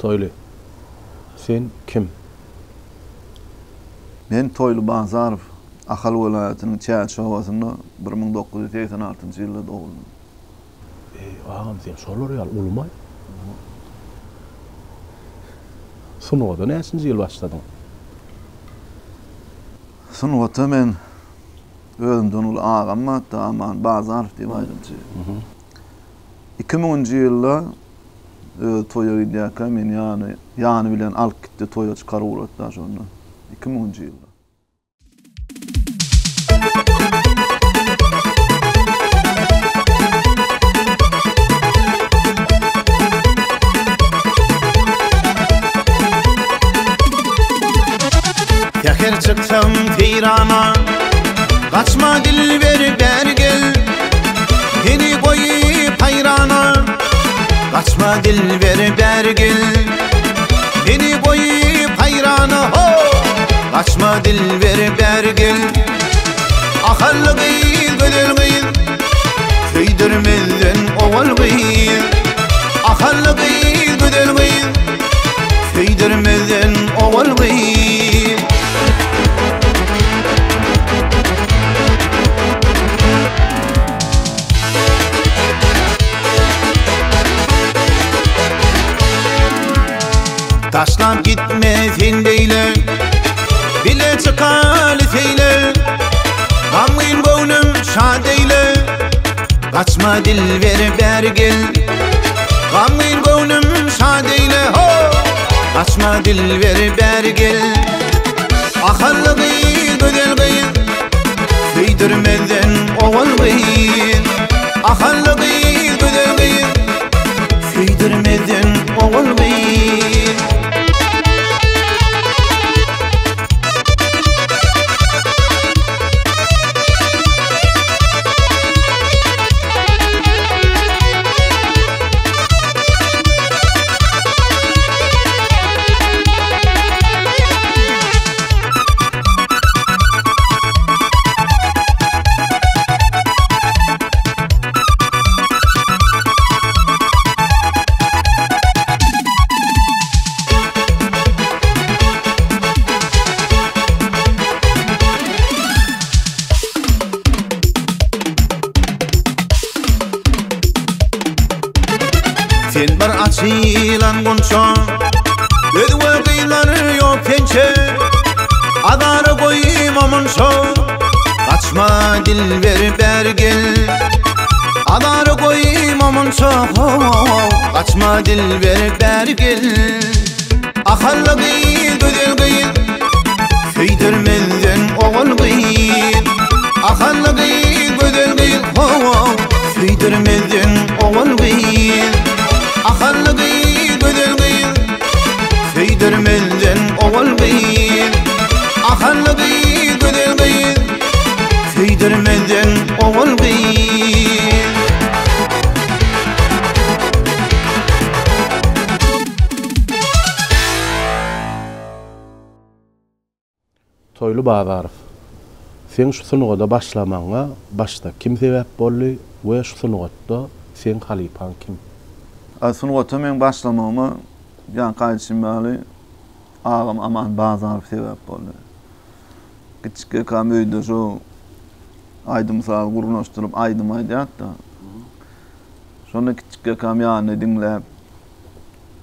Toylu. Sen kim? Men Toylu Bazarov, Ahal vilayatynyň Çäç şowasynda 1986-njy ýylda doguldy. Ağam sen şolar ýaly ulmay. Sunowda näçinji ýyl başladyň? Sunowda men özümden ul ağamma Aman Bazarov diýip aýdymçy. 2000-njy ýylda toýa gidýärkä men ýany bilen alyp gitdi toýa çykaryp uratdy şonda. 2000-njy ýylda. Teher çıksam Tehrana, kaçma dilber bergel. Beni koyup hayrana, kaçma dilber bergel. Beni koyup hayrana, kaçma dilber bergel. Ahallı gıyıl, gödül gıyıl, köydürmezden oval gıyıl. Ahallı gıyıl, gödül gıyıl, köydürmezden oval gıyıl. Taşlap gitme findeyle, bile çıkal teyle. Gamgın gönlüm şadeyle, kaçma dilber bergel. Gamgın gönlüm şadeyle, kaçma dilber bergel. Ahallı gıyıl, gödel gıyıl, köydürmeden oval gıyıl. Ahallı gıyıl, gödel gıyıl, köydürmeden oval gıyıl. Sen bir açılan gonça, ödüve kıyıları yok pençe. Adarı koyayım amança, kaçma dilber bergel. Adarı koyayım amança, kaçma dilber bergel. Ahallı gıyıl, gödel gıyıl, köydürmezden oval gıyıl. Ahallı gıyıl, gödel gıyıl, köydürmezden oval gıyıl. Ahallı gıyıl, gödel gıyıl, köydürmezden oval gıyıl. Ahallı gıyıl, gödel gıyıl, köydürmezden oval gıyıl. Toylu Bazarov. Sen şu sunugda başlamaňa başta kim sebäp boldy we şu sunugda sen halipan kim? Sunugda men başlamamy ýan gaýtşymbaly ağam Aman Bazarov sebäp boldy. Kiçik kamyýda şu aýdymsal gurnaşdyryp aýdym aýdýat da. Şonu kiçik kamýany dinläp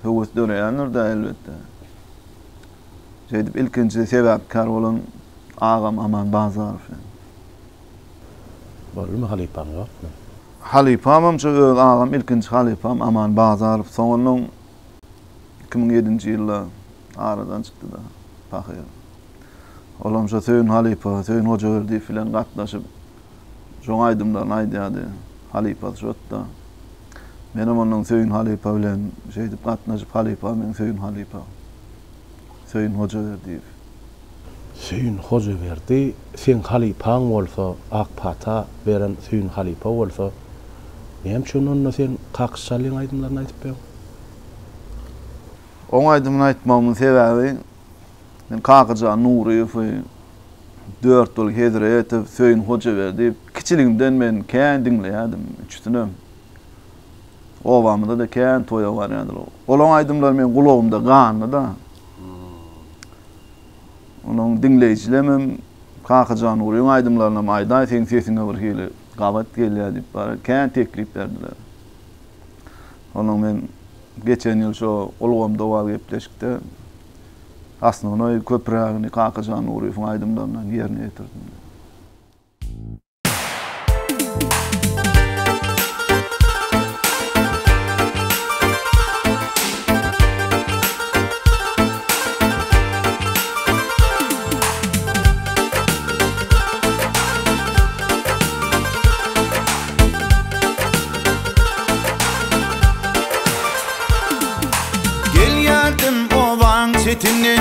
höwes döreýänler da elbetde. Şeýdip ilkinji sebäpkar bolan ağam Aman Bazarov. Bolmy halipan ýokmy? Halipam öz ağam ilkinji halipam Aman Bazarov. Soňraň 2007-nji ýylda aradan çykdy da. Pahyr. Olam şu Söýün halipa, Söýün hojaberdi filan gatnaşyp şoň aýdymdan aýdýady. Halipa şotda. Menem onuň Söýün halipa bilen şeýdip gatnaşyp halipa men Söýün halipa. Söýün hojaberdi. Söýün hojaberdi, sen halipaň bolsa, akpata beren Söýün halipa bolsa, näme üçin onu sen kakşalyň aýdymlaryny aýdyp ber? Oň aýdymyny aýtmamyň sebäbi men Kakaja Nuriýew 4 ýyl hezire etip Söýün hojaberdi. Kiçiligimden men kän dinleýärdim, üçtünem. Ovamda da kän toya var yani. Olan aydımlar men kulağımda kanlı da. Onun dinleyicilemem kakacan uğrayın aydımlarına mayday sen sesine bir hili gavat gelýär dip bar. Kän teklip berdiler. Onun men geçen yıl şu kulağımda var gepleşikde aslında onu köprüğünü kakacan uğrayın aydımlarına yerine getirdim. Çetinin,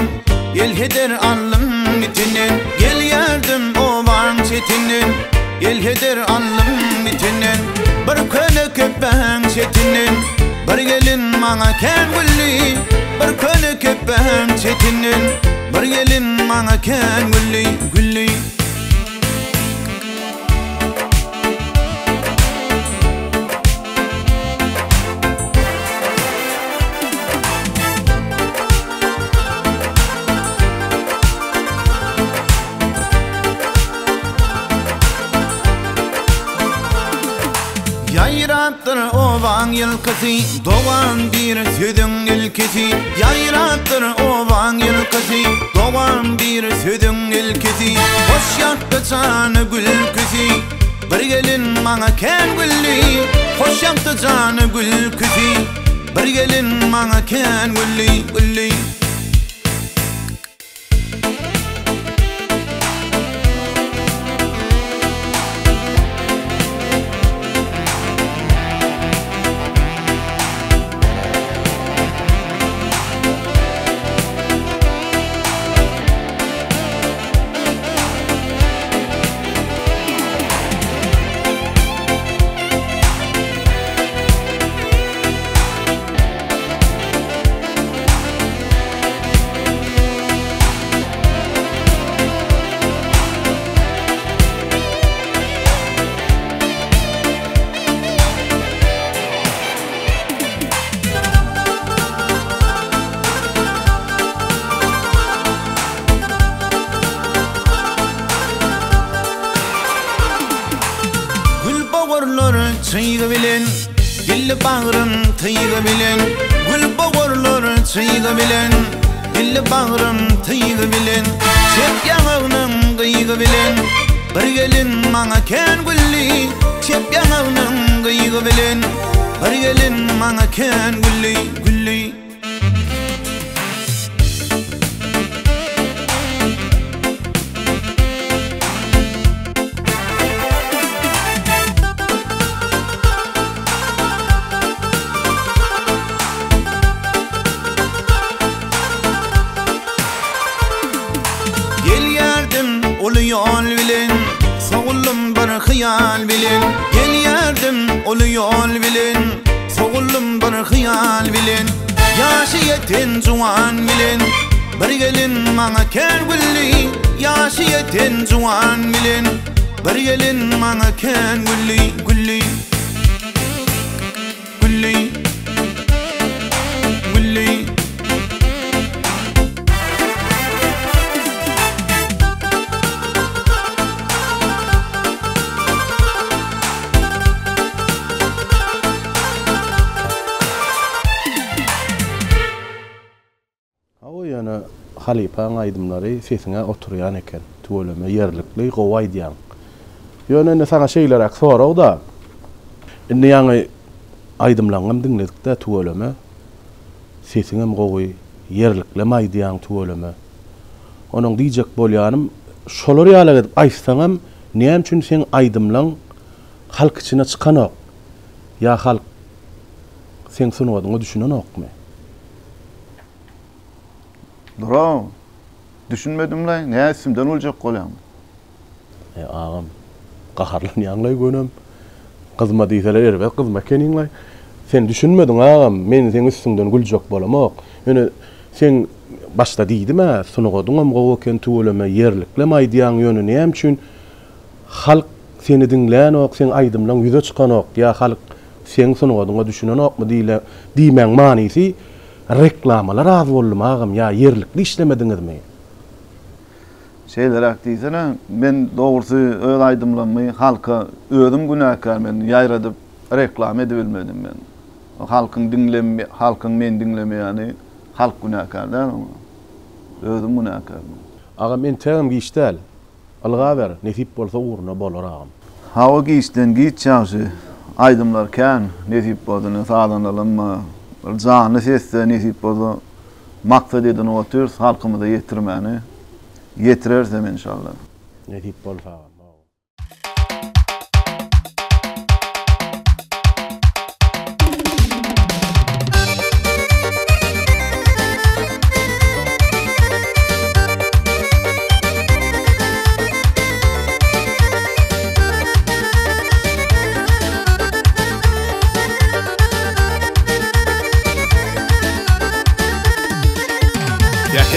gel heder alım bitinin. Gel yardım ovan çetinin, gel heder alım bitinin. Bir köne köpen çetinin, bir gelin bana kän gülli. Bir köne köpen çetinin, bir gelin bana kän gülli, gülli. Yayrattır ovan yılkısı, doğan bir südün ilkisi. Yayrattır ovan yılkısı, doğan bir südün ilkisi. Hoş yaktı canı gülküsü, bir gelin bana kän gülli. Hoş yaktı canı gülküsü, bir gelin bana kän gülli, gülli. Çıyğı bilen, dilli bağrın tıyğı bilen. Gül bağırlar çıyğı bilen, dilli bağrın tıyğı bilen. Çep yanağının kıyğı bilen, bir gelin bana kän gülli. Çep yanağının kıyğı bilen, bir gelin bana kän gülli, gülli. Yol bilin, soğullum bir hıyal bilin. Gel yardım ol yol bilin, soğullum bir hıyal bilin. Yaşı yeten juan bilin, bir gelin bana kän gülli. Yaşı yeten juan bilin, bir gelin bana kän gülli, gülli. Gülli, gülli. Yani halipaň aydymlary sesine oturýan eken, tuweleme yerlikli gowy diýen. Ýöne sana şeýler soraw da. Indi ýa-ni aydymlaňam dinledikde tuweleme sesiňem gowy yerlikle maýdýan tuweleme. Onuň diýjek bolýanym şolary ýaly edip aýtsaňam näme üçin sen aydymlaň halk içine çykanok? Ya halk sen sunuwadyňy düşünenokmy? Dura, düşünmedim lan. Ne isimden olacak kolam? Ağam, qaharlanýanlay gönüm. Kızma diýseler erbet kızma keninlay. Sen düşünmedin ağam, men sen üstünden güljek bolamok. Yani sen başta diýdime, sunugadyňam gowy eken tuweleme yerlikle maýdýan ýöne näme üçin halk seni dinlänok, sen aydymlaň ýüze çykanok, ya halk sen sunuwadyňa düşünenokmy diýmeň manysy reklamalar az bolmagam ya yerlikli işlemediňizmi? Şeyler aktiýsene, men dogrusu öz aýdymlamy halka özüm günäkär men ýaýradyp reklam edebilmedim men. Halkyň men dinlemeýäni halk günäkärler, özüm günäkär. Aga men tägim giýişdäl. Alga ber, nesip bolsa uğruna bolar agam. Hawa giýişden giýçäwşi aýdymlar kän, nesip boldyny sağdan alınma, jany sesde nesip bolsa maksat eden o tür halkymyza ýetirmäni ýetirersem inşallah. Nesip bolsa agam.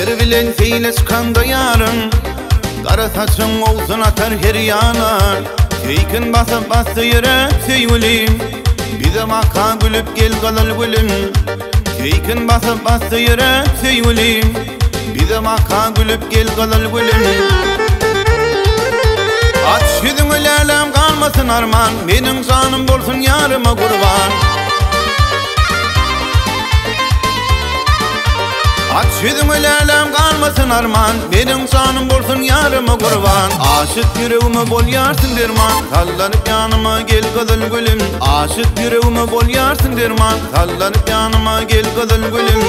Her bilen feyle çıkanda yarın Kara saçın olsun atar her yana Keykin bastı yere söylelim Bize maka gülüp gel kalal gülüm Keykin bastı yere söylelim Bize maka gülüp gel kalal gülüm Aç yüzün ölelem kalmasın arman Benim canım bolsun yarıma kurban Aç yüzüm ölelem kalmasın arman Benim canım bolsun yarıma kurban Aşık yüreğime bol yarsın derman Sallanıp yanıma gel kızıl gülüm Aşık yüreğime bol yarsın derman Sallanıp yanıma gel kızıl gülüm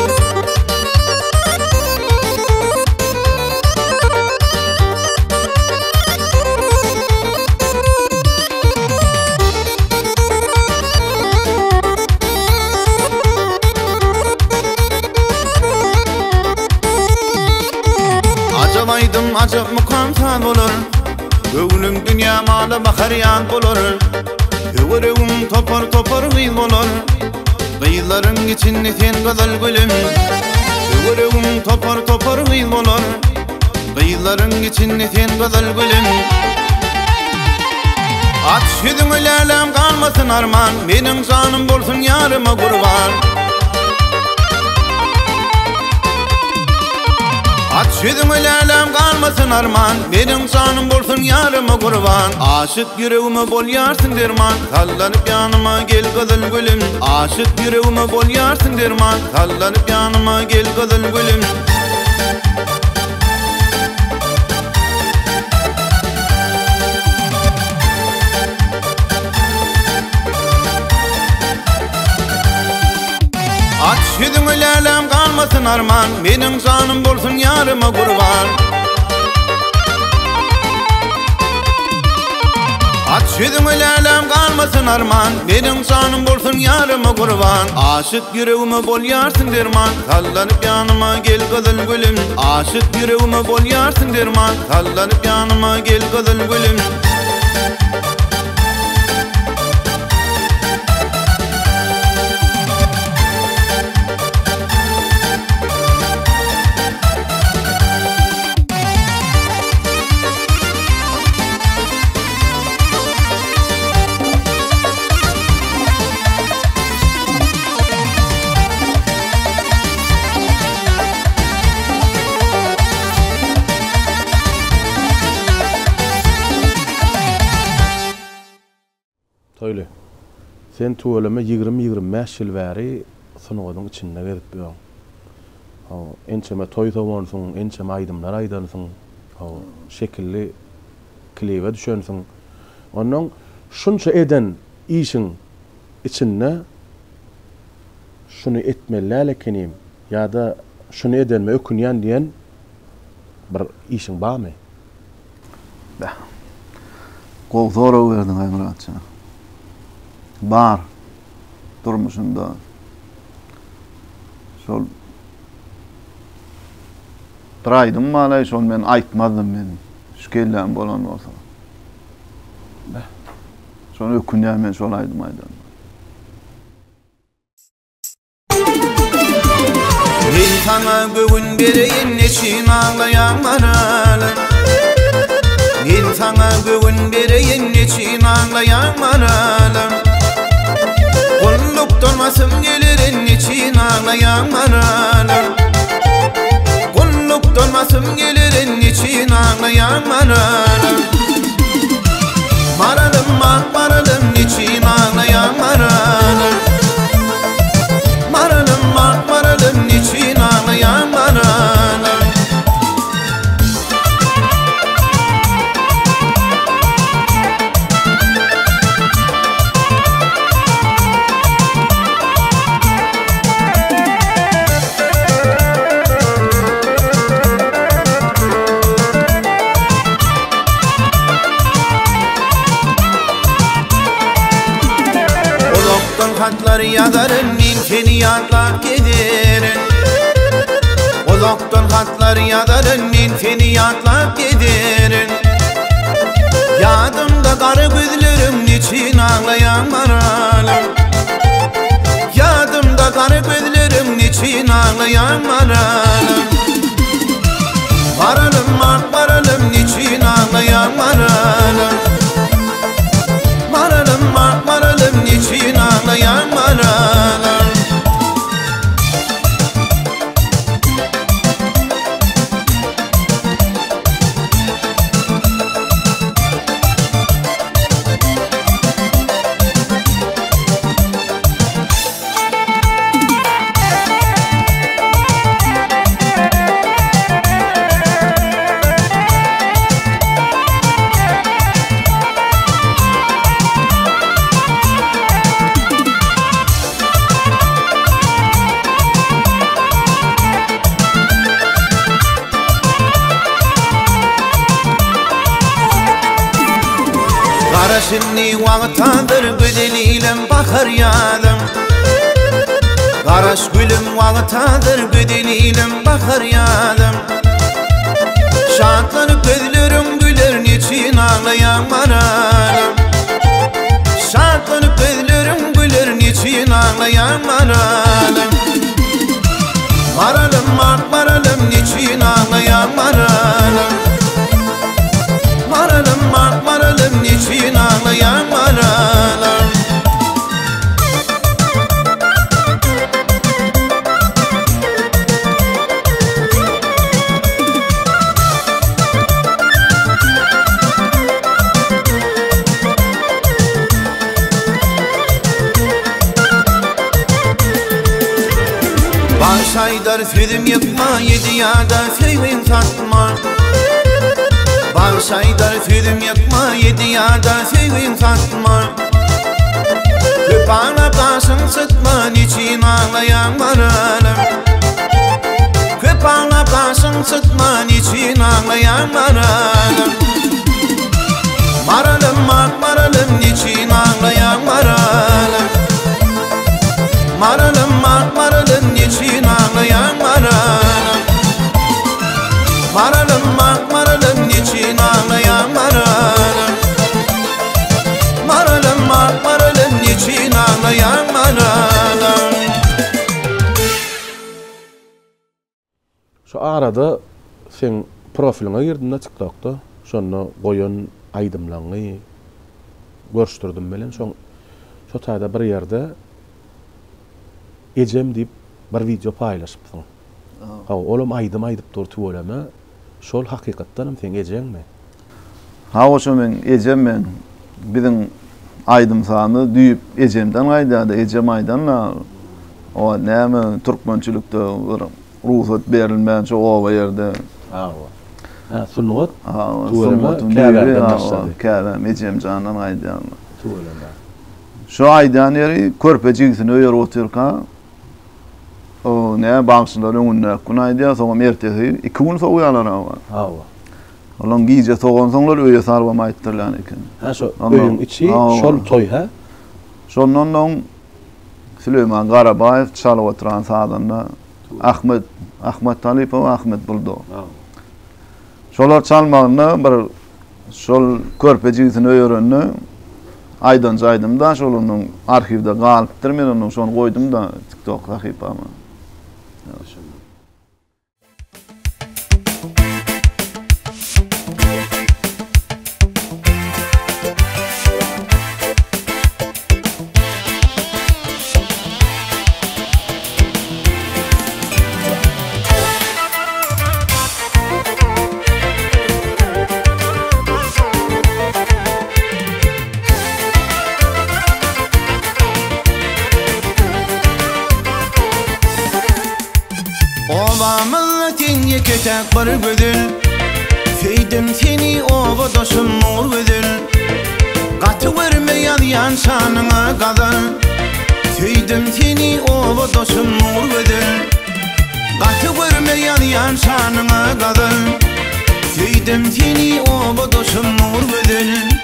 Acap mukamtan olur Göğlüm dünya malı bakar yan olur Hıvırığım topar topar gıyıl olur Gıyılların içinde sen kızıl gülüm Hıvırığım topar topar gıyıl olur Gıyılların içinde sen kızıl gülüm Aç yüzün ölelem kalmasın arman Benim canım bolsun yarıma kurban Aç yüzüm ölelem kalmasın arman Benim canım bolsun yarıma kurban Aşık yüreğime bol yarsın derman Sallanıp yanıma gel kızıl gülüm Aşık yüreğime bol yarsın derman Sallanıp yanıma gel kızıl gülüm Aç yüzün ölelem kalmasın arman Benim canım bolsun yarıma kurban Aç yüzün ölelem kalmasın arman Benim canım bolsun yarıma kurban Aşık yüreğime bol yarsın derman Sallanıp yanıma gel kızıl gülüm Aşık yüreğime bol yarsın derman Sallanıp yanıma gel kızıl gülüm Söyle. Sen tuğulama 20-25 yıl bäri sunuwadyň içinde gerip ýok. Ençeme toy towonsuň, ençeme aýdymlar aýdansyň, şekilli kliwe düşensiň. Onuň şunça eden işiň içinde şunu etmelläle kenim ýa-da şunu edenme ökünýän diýen bir işiň barmy? Gol zor öwerdin Aýmuratça. Bar durmuşunda şol Traýdym malay şol men aýtmadym men. Şükellän bolan bolsa. Şol ökünýän men şol aýdym. Men sana bugün bereýin neçin ağlaýan maralar Men sana bugün bereýin neçin ağlaýan maralar Kulluktanmasım gelirin için ağlayan mananım. Kulluktanmasım gelirin için ağlayan mananım. Maralım maralım için ağlayan mananım. Maralım maralım için ağlayan mananım. Hatlar yazarın min seni yatlap giderin. Uzaktan hatlar yazarın min seni yatlap giderin. Yadımda karı gözlerim niçin ağlayan maralım. Yadımda karı gözlerim niçin ağlayan maralım. Maralım maralım niçin ağlayan maralım. Maralım maralım niçin ağlayan maralım. Şimdi vaktadır güdeliyle bakar yadım. Karaş gülüm vaktadır güdeliyle bakar yadım. Şartlanıp gözlerim güler niçin ağlayan maralım. Şartlanıp gözlerim güler niçin ağlayan maralım. Maralım maralım niçin ağlayan maralım. Maralım maralım niçin ağlayan maralım. Bağışaydar sözüm yıkma, yedi yağda sevim satma. Bağışaydar sözüm yıkma, yedi yağda sevim satma. Köpağına başın sıtma, niçin ağlayan maralım. Köpağına başın sıtma, niçin ağlayan maralım. Maralım maralım niçin ağlayan maralım. Maralım maralım niçin ağlayan maralım. Maralım maralım niçin ağlayan maralım. Maralım maralım niçin ağlayan maralım. Şu arada sen profiline girdin TikTok'ta. Şonu goyun aydımlaňy görüşdürdüm bilen. Şu taýda bir ýerde ejem diýip bir video paýlaşypdyň. Olam aydyp durdy bolama. Şol hakykatdanam sen ejenmi? Oşo men ejem biziň aydym sany düýüp ejemden aýdady, ejem aýdanla. O näme türkmençilikde bir ruhsat berilmän şu o ýerde. Sunnat. Sunnat käbem ejem janan aýdan. Şu aýdan ýeri körpejigini öýer oturka. O ne bağışlar önüne kunaydı, sonra ertesi 2 gün sonra uyanlar. Olan giyce soğanlar öyle sarvama ettiler iken. Ha şu öýün içi şol toy ha. Şondan Süleyman Garabayev çalıp oturan sağdanda Ahmet Talip ve Ahmet Buldo. Şolar çalmağını bir şol körpejigini öýrenni aydymda şolunun arxivde galypdyr, men onu şonu goýdum da TikTok sahipama. Ova milletin yeketek bir gödül Feydim seni ova doşun nur gödül Katı vermeyen yan şanına kadar Feydim seni ova doşun nur gödül Katı vermeyen yan şanına kadar Feydim seni ova doşun nur gödül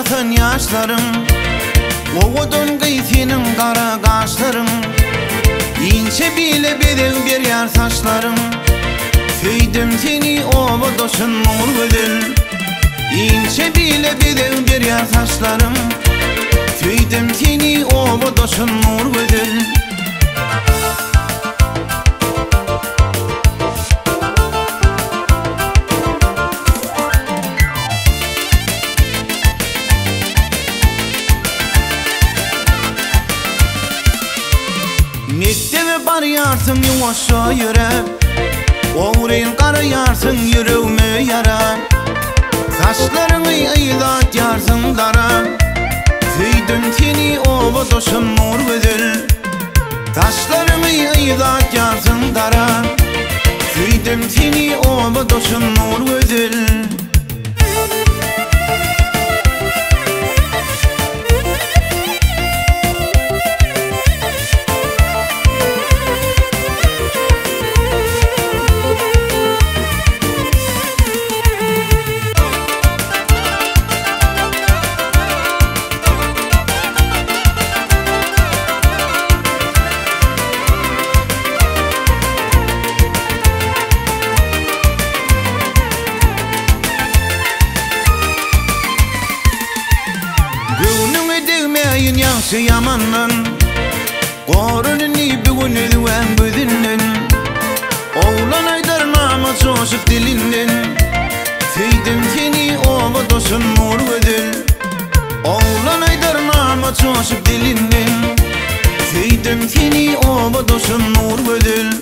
Batın yaşlarım Oğudun gıytinin kara kaşlarım İnce bile bir yer saçlarım Feydim seni ova doşun nur gödül İnce bile bir yer saçlarım Feydim seni ova doşun nur gödül Mektebe bar yarsın yuvaşa yöre Oğrayın kara yarsın yüreğime yara Saçlarını eydat yarsın dara Feydim seni ova doşun nur gödül Saçlarını eydat yarsın dara Feydim seni ova doşun nur gödül Yaşı yamanın Qorunini bugün edüven büdünün Oğlan aydar nama coşup dilinden Feydim seni ova doşun nur gödül Oğlan aydar nama coşup dilinden Feydim seni ova doşun nur gödül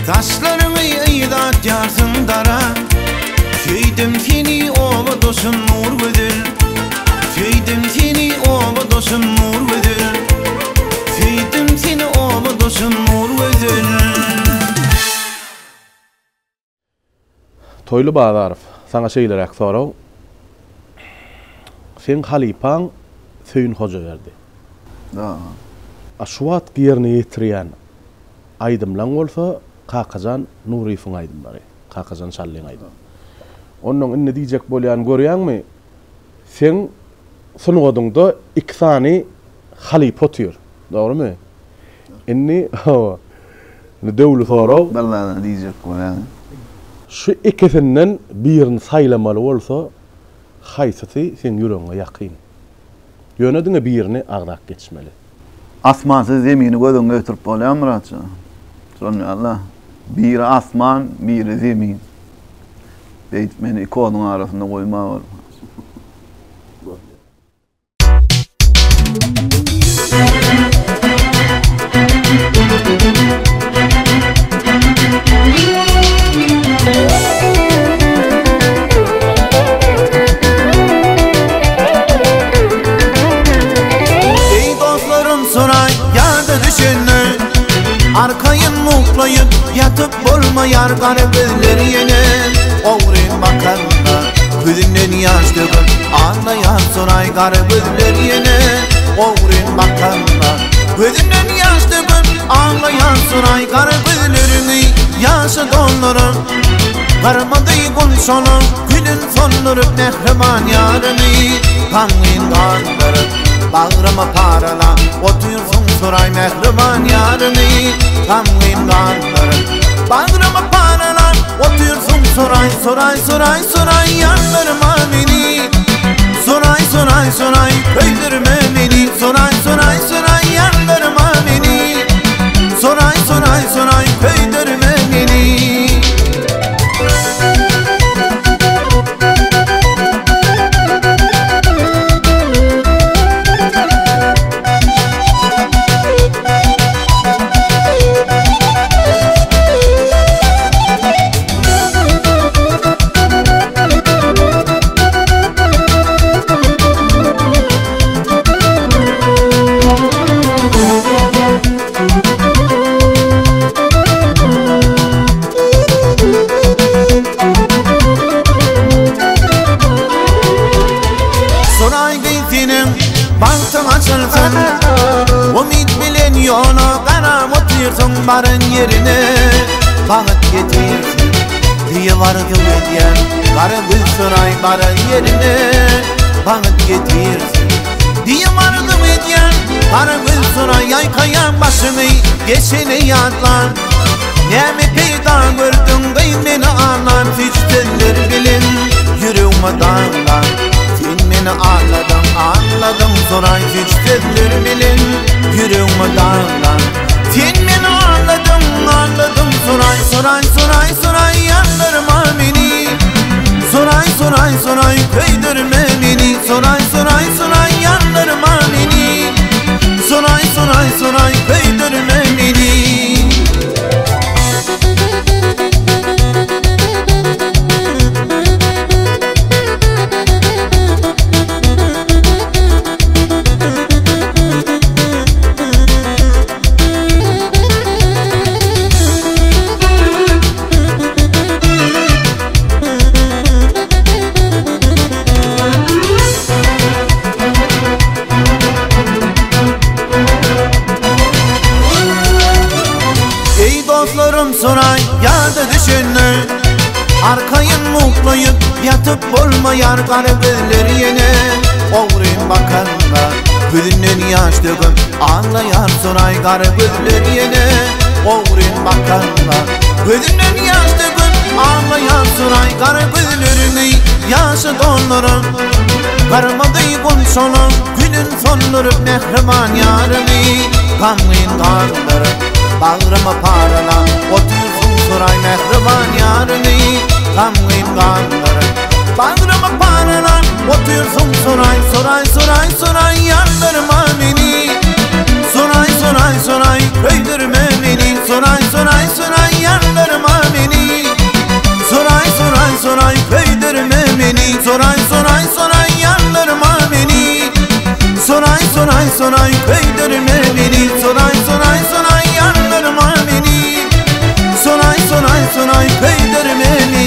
Taşlarını eydat yarsın dara Feydim seni ova doşun nur gödül Feydim seni ova doşun nur gödül Feydim seni ova doşun nur gödül Toylu Bağdarov, sana şeylerek sorav. Sen halipan Söyün Hoca verdi. Aşuat yerini yetiriyen aydımlan olsa Kakazan Nurif'in aydımları. Kakazan Şallin aydım. Onun inne diyecek bolyan görüyen mi? Sen sunuğudunda iki tane halipa otuyor. Doğru mu? İnni devlet sorav. Ben diyecek bolyan. Şu ikisinden birini saylamalı olsa haysati sen yüreğine yakın. Yönedine birini ağdak geçmeli. Asmansız zemini gözüne götürüp bolyan Muratça. Sonra Allah. Biri asman, biri zemin. Beytmeni iki onun arasında koyma var. Arkayın mutlayıp yatıp bolmayar garibler yine Oğrun makarna gözünden yaş döküp ağlayan soray garibler yine Oğrun makarna gözünden yaş döküp ağlayan soray gariblerini yaşı doldurur Karmadı gün sonu günün sondurup nehriman yarını Kanın kandırıp bağrıma parala otursun soray mehriban yarını Kanın kandırıp bağrıma parala otursun soray soray soray soray yanlarıma beni Soray soray soray köylerime beni Soray soray soray yanlarıma beni Soray soray soray köylerime beni parana otursun barın yerine Bağıt getirsin diye vardı diyen Karı Gülsuray barın yerine Bağıt getirsin diye vardı diyen Karı Gülsuray yaykayan başını geçeni yadlan Ne mi peyda gördün de beni ağlar Fiçteller bilin yüreğime dağlar Sen beni ağladım Soray fiçteller bilin yüreğime dağlar Sen beni ağladım Soray yandırma beni Soray köydürme beni Soray yandırma beni Soray köydürme beni Dostlarım Soray yadı düşünür Arkayın mutluyup yatıp olmayar Garibler yine Oğruyun bakanlar Gülünün yaşlığım ağlayar Soray Garibler yine Oğruyun bakanlar Gülünün yaşlığım ağlayar Soray Gariblerini yaşı dondurup Karmadı konuşalım günün sondurup Mehriban yarını Kanlıyın kaldırıp Bağrıma parala otursun Soray Mehriban yarını Kanlıyım kanları Bağrıma parala otursun Soray yandırma beni Soray köydürme beni Soray yandırma beni Soray köydürme beni Soray yandırma beni Soray köydürme beni Soray yandırma beni Soray köydürme beni